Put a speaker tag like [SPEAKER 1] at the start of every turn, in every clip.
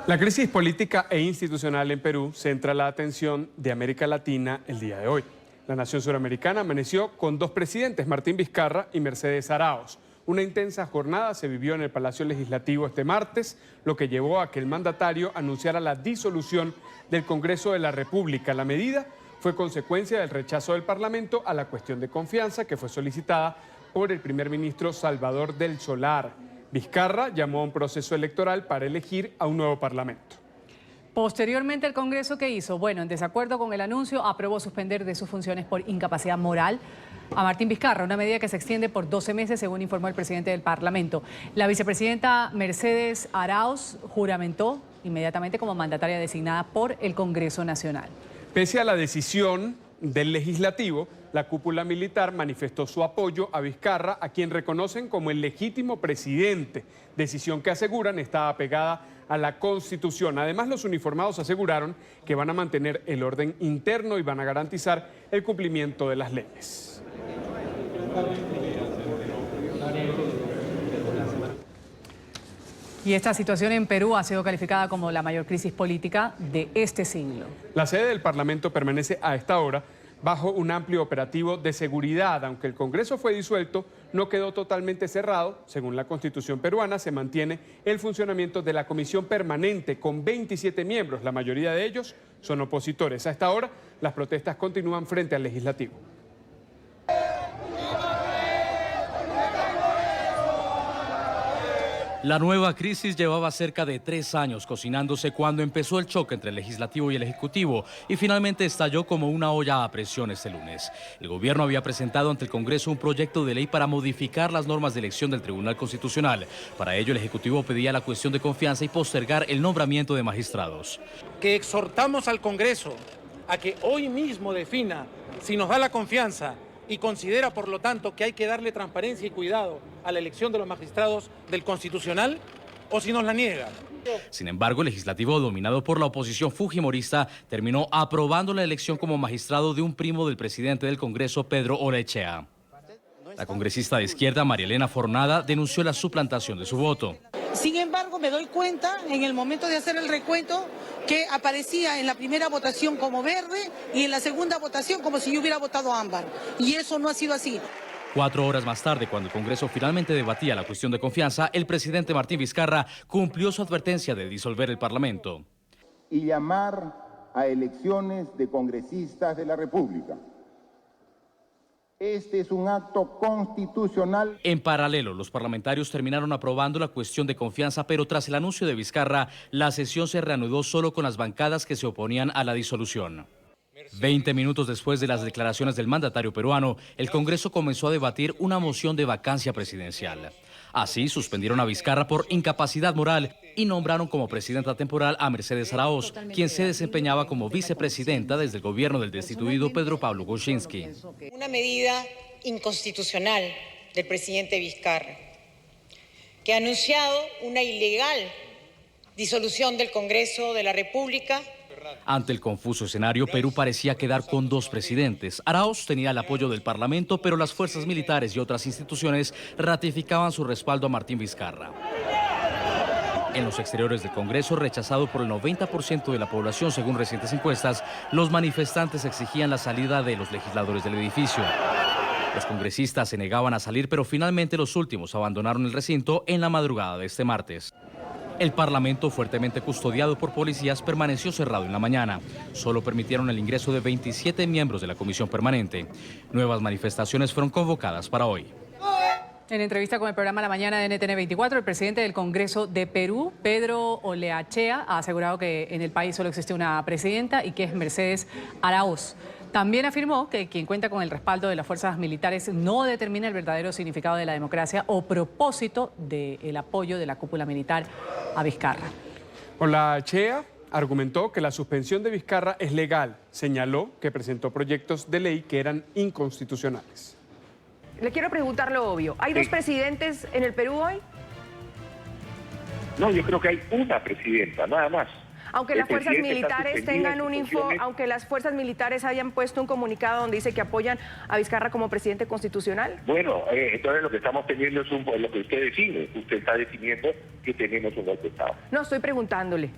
[SPEAKER 1] La crisis política e institucional en Perú centra la atención de América Latina el día de hoy. La nación suramericana amaneció con dos presidentes, Martín Vizcarra y Mercedes Arauz. Una intensa jornada se vivió en el Palacio Legislativo este martes, lo que llevó a que el mandatario anunciara la disolución del Congreso de la República. La medida fue consecuencia del rechazo del Parlamento a la cuestión de confianza que fue solicitada por el primer ministro Salvador del Solar. Vizcarra llamó a un proceso electoral para elegir a un nuevo Parlamento.
[SPEAKER 2] Posteriormente, ¿el Congreso qué hizo? Bueno, en desacuerdo con el anuncio, aprobó suspender de sus funciones por incapacidad moral a Martín Vizcarra, una medida que se extiende por 12 meses, según informó el presidente del Parlamento. La vicepresidenta Mercedes Arauz juramentó inmediatamente como mandataria designada por el Congreso Nacional.
[SPEAKER 1] Pese a la decisión del legislativo, la cúpula militar manifestó su apoyo a Vizcarra, a quien reconocen como el legítimo presidente, decisión que aseguran está apegada a la Constitución. Además, los uniformados aseguraron que van a mantener el orden interno y van a garantizar el cumplimiento de las leyes.
[SPEAKER 2] Y esta situación en Perú ha sido calificada como la mayor crisis política de este siglo.
[SPEAKER 1] La sede del Parlamento permanece a esta hora bajo un amplio operativo de seguridad. Aunque el Congreso fue disuelto, no quedó totalmente cerrado. Según la Constitución peruana, se mantiene el funcionamiento de la Comisión Permanente con 27 miembros. La mayoría de ellos son opositores. A esta hora, las protestas continúan frente al Legislativo.
[SPEAKER 3] La nueva crisis llevaba cerca de 3 años cocinándose cuando empezó el choque entre el Legislativo y el Ejecutivo y finalmente estalló como una olla a presión este lunes. El gobierno había presentado ante el Congreso un proyecto de ley para modificar las normas de elección del Tribunal Constitucional. Para ello, el Ejecutivo pedía la cuestión de confianza y postergar el nombramiento de magistrados.
[SPEAKER 4] Que exhortamos al Congreso a que hoy mismo defina si nos da la confianza y considera, por lo tanto, que hay que darle transparencia y cuidado a la elección de los magistrados del Constitucional, o si nos la niega.
[SPEAKER 3] Sin embargo, el legislativo, dominado por la oposición fujimorista, terminó aprobando la elección como magistrado de un primo del presidente del Congreso, Pedro Orechea. La congresista de izquierda, María Elena Fornada, denunció la suplantación de su voto.
[SPEAKER 5] Sin embargo, me doy cuenta en el momento de hacer el recuento que aparecía en la primera votación como verde y en la segunda votación como si yo hubiera votado ámbar. Y eso no ha sido así.
[SPEAKER 3] 4 horas más tarde, cuando el Congreso finalmente debatía la cuestión de confianza, el presidente Martín Vizcarra cumplió su advertencia de disolver el Parlamento.
[SPEAKER 6] Y llamar a elecciones de congresistas de la República. Este es un acto constitucional.
[SPEAKER 3] En paralelo, los parlamentarios terminaron aprobando la cuestión de confianza, pero tras el anuncio de Vizcarra, la sesión se reanudó solo con las bancadas que se oponían a la disolución. 20 minutos después de las declaraciones del mandatario peruano, el Congreso comenzó a debatir una moción de vacancia presidencial. Así, suspendieron a Vizcarra por incapacidad moral y nombraron como presidenta temporal a Mercedes Arauz, quien se desempeñaba como vicepresidenta desde el gobierno del destituido Pedro Pablo Kuczynski.
[SPEAKER 7] Una medida inconstitucional del presidente Vizcarra, que ha anunciado una ilegal disolución del Congreso de la República.
[SPEAKER 3] Ante el confuso escenario, Perú parecía quedar con 2 presidentes. Arauz tenía el apoyo del Parlamento, pero las fuerzas militares y otras instituciones ratificaban su respaldo a Martín Vizcarra. En los exteriores del Congreso, rechazado por el 90% de la población según recientes encuestas, los manifestantes exigían la salida de los legisladores del edificio. Los congresistas se negaban a salir, pero finalmente los últimos abandonaron el recinto en la madrugada de este martes. El Parlamento, fuertemente custodiado por policías, permaneció cerrado en la mañana. Solo permitieron el ingreso de 27 miembros de la Comisión Permanente. Nuevas manifestaciones fueron convocadas para hoy.
[SPEAKER 2] En entrevista con el programa La Mañana de NTN 24, el presidente del Congreso de Perú, Pedro Orechea, ha asegurado que en el país solo existe una presidenta y que es Mercedes Arauz. También afirmó que quien cuenta con el respaldo de las fuerzas militares no determina el verdadero significado de la democracia o propósito del apoyo de la cúpula militar a Vizcarra.
[SPEAKER 1] Orechea argumentó que la suspensión de Vizcarra es legal. Señaló que presentó proyectos de ley que eran inconstitucionales.
[SPEAKER 8] Le quiero preguntar lo obvio. ¿Hay 2 presidentes en el Perú hoy?
[SPEAKER 9] No, yo creo que hay una presidenta, nada más.
[SPEAKER 8] Aunque las fuerzas militares tengan un aunque las fuerzas militares hayan puesto un comunicado donde dice que apoyan a Vizcarra como presidente constitucional.
[SPEAKER 9] Bueno, entonces lo que estamos teniendo es lo que usted define. Usted está definiendo que tenemos un golpe de Estado.
[SPEAKER 8] No, estoy preguntándole.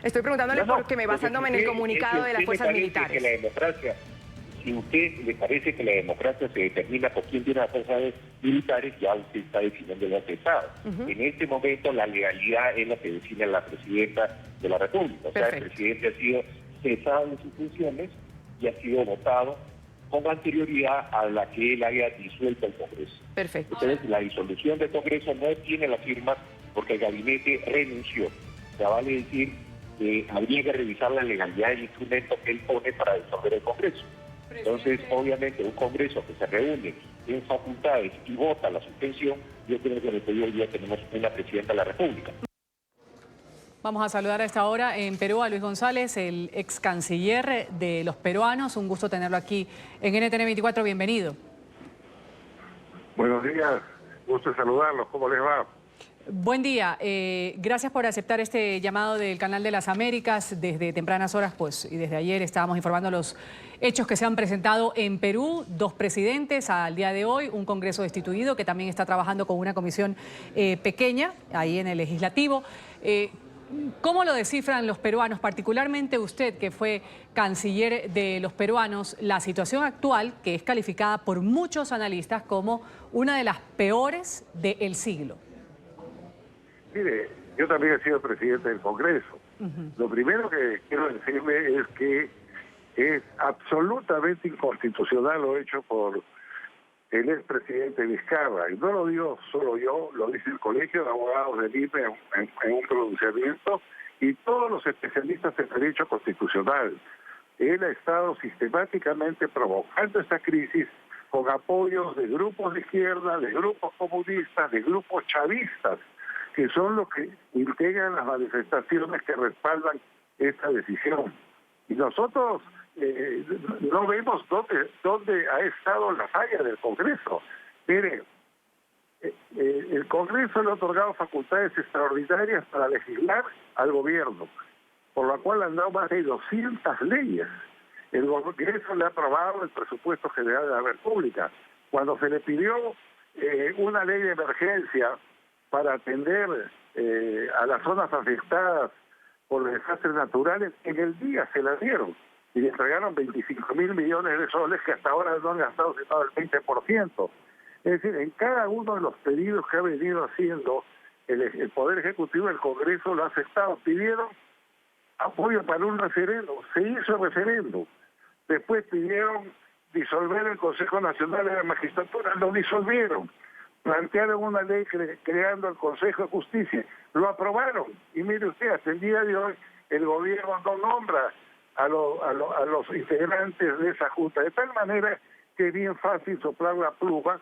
[SPEAKER 8] Estoy preguntándole porque basándome en el comunicado de las fuerzas militares.
[SPEAKER 9] Que la democracia, si a usted le parece que la democracia se determina por quién tiene las fuerzas militares, ya usted está definiendo el golpe de Estado. En este momento la legalidad es la que define la presidenta de la República. O sea, el presidente ha sido cesado de sus funciones y ha sido votado con anterioridad a la que él haya disuelto el Congreso.
[SPEAKER 8] Perfecto.
[SPEAKER 9] Entonces, la disolución del Congreso no tiene las firmas porque el gabinete renunció. O sea, vale decir que habría que revisar la legalidad del instrumento que él pone para disolver el Congreso. Entonces, obviamente, un Congreso que se reúne en facultades y vota la suspensión, yo creo que en el periodo ya tenemos una presidenta de la República.
[SPEAKER 2] Vamos a saludar a esta hora en Perú a Luis González, el ex canciller de los peruanos. Un gusto tenerlo aquí en NTN 24. Bienvenido.
[SPEAKER 10] Buenos días, gusto saludarlos. ¿Cómo les va?
[SPEAKER 2] Buen día. Gracias por aceptar este llamado del Canal de las Américas. Desde tempranas horas, pues, y desde ayer estábamos informando los hechos que se han presentado en Perú. 2 presidentes al día de hoy, un Congreso destituido que también está trabajando con una comisión pequeña ahí en el Legislativo. ¿Cómo lo descifran los peruanos, particularmente usted, que fue canciller de los peruanos, la situación actual, que es calificada por muchos analistas como una de las peores del siglo?
[SPEAKER 10] Mire, yo también he sido presidente del Congreso. Lo primero que quiero decirle es que es absolutamente inconstitucional lo hecho por el expresidente Vizcarra. Y no lo digo solo yo, lo dice el Colegio de Abogados del INE en un pronunciamiento y todos los especialistas en derecho constitucional. Él ha estado sistemáticamente provocando esta crisis con apoyos de grupos de izquierda, de grupos comunistas, de grupos chavistas, que son los que integran las manifestaciones que respaldan esta decisión. Y nosotros no vemos dónde ha estado la falla del Congreso. Mire, el Congreso le ha otorgado facultades extraordinarias para legislar al gobierno, por lo cual han dado más de 200 leyes. El Congreso le ha aprobado el presupuesto general de la República. Cuando se le pidió una ley de emergencia para atender a las zonas afectadas por los desastres naturales, en el día se la dieron y le entregaron 25.000 millones de soles que hasta ahora no han gastado sino el 20%. Es decir, en cada uno de los pedidos que ha venido haciendo el Poder Ejecutivo, el Congreso lo ha aceptado. Pidieron apoyo para un referéndum, se hizo el referéndum. Después pidieron disolver el Consejo Nacional de la Magistratura, lo disolvieron. Plantearon una ley creando el Consejo de Justicia, lo aprobaron. Y mire usted, hasta el día de hoy el gobierno no nombra a los integrantes de esa junta, de tal manera que es bien fácil soplar la pluma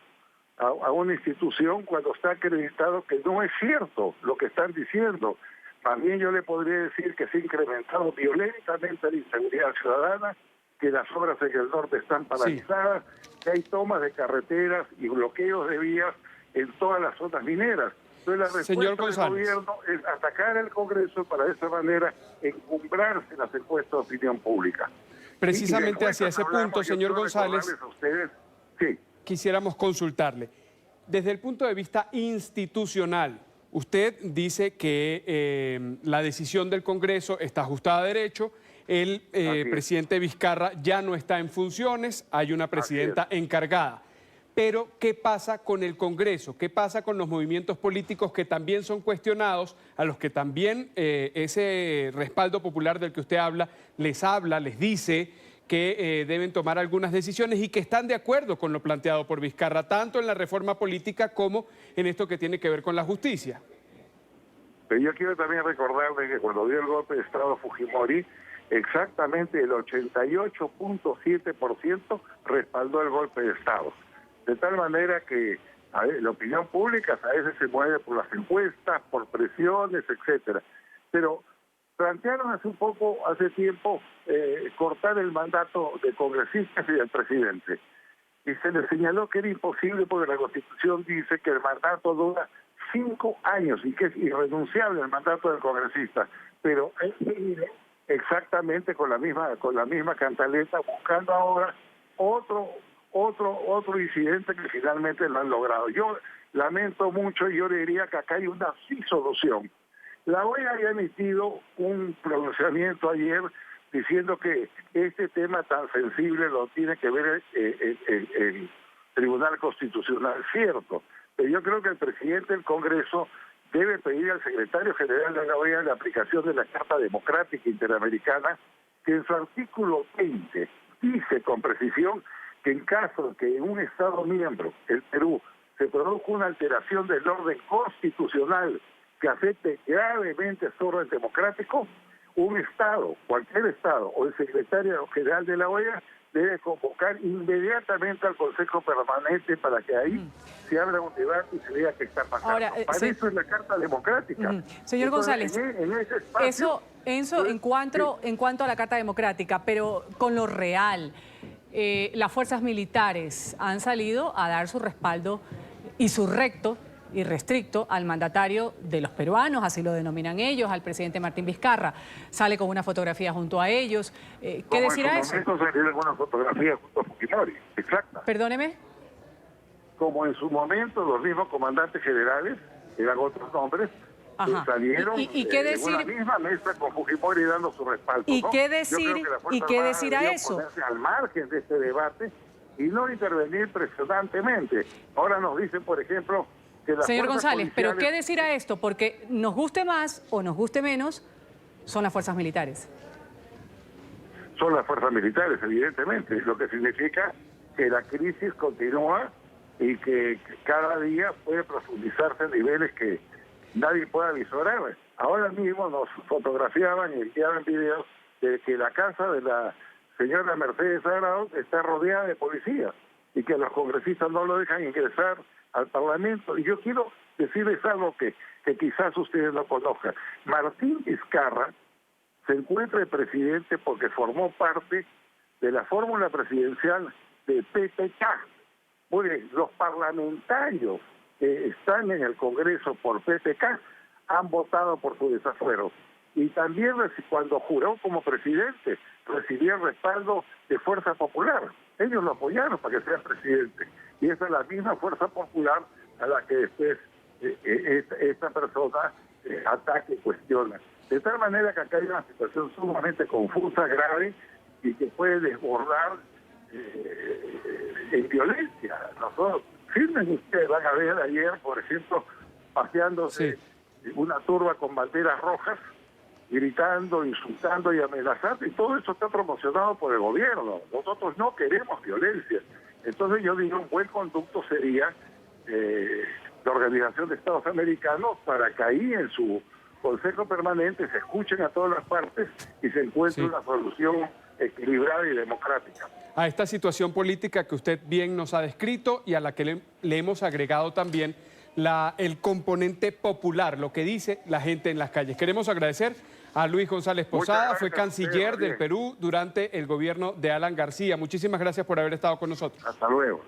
[SPEAKER 10] a una institución cuando está acreditado que no es cierto lo que están diciendo. También yo le podría decir que se ha incrementado violentamente la inseguridad ciudadana, que las obras en el norte están paralizadas, que hay tomas de carreteras y bloqueos de vías en todas las zonas mineras. Entonces la respuesta del gobierno es atacar al Congreso para de esa manera encumbrarse las encuestas de opinión pública.
[SPEAKER 1] Precisamente hacia ese punto, señor González,
[SPEAKER 10] sí,
[SPEAKER 1] quisiéramos consultarle. Desde el punto de vista institucional, usted dice que la decisión del Congreso está ajustada a derecho, el presidente Vizcarra ya no está en funciones, hay una presidenta encargada. Pero, ¿qué pasa con el Congreso? ¿Qué pasa con los movimientos políticos que también son cuestionados, a los que también ese respaldo popular del que usted habla, les dice que deben tomar algunas decisiones y que están de acuerdo con lo planteado por Vizcarra, tanto en la reforma política como en esto que tiene que ver con la justicia?
[SPEAKER 10] Pero yo quiero también recordarle que cuando dio el golpe de Estado Fujimori, exactamente el 88.7% respaldó el golpe de Estado. De tal manera que la opinión pública a veces se mueve por las encuestas, por presiones, etcétera. Pero plantearon hace tiempo, cortar el mandato de congresistas y del presidente. Y se les señaló que era imposible porque la Constitución dice que el mandato dura 5 años y que es irrenunciable el mandato del congresista, pero él sigue exactamente con la misma cantaleta, buscando ahora otro incidente que finalmente lo han logrado. Yo lamento mucho y yo le diría que acá hay una sí solución. La OEA había emitido un pronunciamiento ayer diciendo que este tema tan sensible lo tiene que ver el Tribunal Constitucional, cierto, pero yo creo que el presidente del Congreso debe pedir al secretario general de la OEA la aplicación de la Carta Democrática Interamericana, que en su artículo 20 dice con precisión que en caso de que en un Estado miembro, el Perú, se produzca una alteración del orden constitucional que afecte gravemente su orden democrático, un Estado, cualquier Estado o el secretario general de la OEA debe convocar inmediatamente al Consejo Permanente para que ahí se abra un debate y se vea qué está pasando.
[SPEAKER 2] Ahora,
[SPEAKER 10] para eso es la Carta Democrática.
[SPEAKER 2] Señor González,
[SPEAKER 10] en ese espacio,
[SPEAKER 2] eso en cuanto a la Carta Democrática, pero con lo real, las fuerzas militares han salido a dar su respaldo irrestricto al mandatario de los peruanos, así lo denominan ellos, al presidente Martín Vizcarra. Sale con una fotografía junto a ellos. ¿Qué decir a eso?
[SPEAKER 10] En su momento salieron una fotografía junto a Fujimori, exacta.
[SPEAKER 2] Perdóneme.
[SPEAKER 10] Como en su momento los mismos comandantes generales, eran otros nombres, salieron
[SPEAKER 2] ¿qué decir?
[SPEAKER 10] en una misma mesa con Fujimori dando su respaldo.
[SPEAKER 2] ¿Y
[SPEAKER 10] ¿no?
[SPEAKER 2] qué decir a eso?
[SPEAKER 10] Ponerse al margen de este debate y no intervenir presionantemente. Ahora nos dicen, por ejemplo, que las
[SPEAKER 2] Señor
[SPEAKER 10] fuerzas
[SPEAKER 2] González,
[SPEAKER 10] policiales...
[SPEAKER 2] ¿pero qué decir a esto? Porque nos guste más o nos guste menos, son las fuerzas militares.
[SPEAKER 10] Son las fuerzas militares, evidentemente, lo que significa que la crisis continúa y que cada día puede profundizarse en niveles que nadie pueda visorar. Ahora mismo nos fotografiaban y enviaban videos de que la casa de la señora Mercedes Arauz está rodeada de policías y que los congresistas no lo dejan ingresar al Parlamento. Y yo quiero decirles algo que quizás ustedes no conozcan. Martín Vizcarra se encuentra el presidente porque formó parte de la fórmula presidencial de PPK. Muy bien, los parlamentarios que están en el Congreso por PPK han votado por su desafuero. Y también cuando juró como presidente recibió el respaldo de Fuerza Popular. Ellos lo apoyaron para que sea presidente. Y esa es la misma Fuerza Popular a la que después esta persona ataca y cuestiona. De tal manera que acá hay una situación sumamente confusa, grave, y que puede desbordar en violencia. Nosotros, firmen ustedes, van a ver ayer, por ejemplo, paseándose una turba con banderas rojas, gritando, insultando y amenazando, y todo eso está promocionado por el gobierno. Nosotros no queremos violencia. Entonces yo digo, un buen conducto sería la Organización de Estados Americanos para que ahí en su Consejo Permanente se escuchen a todas las partes y se encuentre una solución equilibrada y democrática.
[SPEAKER 1] A esta situación política que usted bien nos ha descrito y a la que le hemos agregado también el componente popular, lo que dice la gente en las calles. Queremos agradecer a Luis González Posada, fue canciller del Perú durante el gobierno de Alan García. Muchísimas gracias por haber estado con nosotros.
[SPEAKER 10] Hasta luego.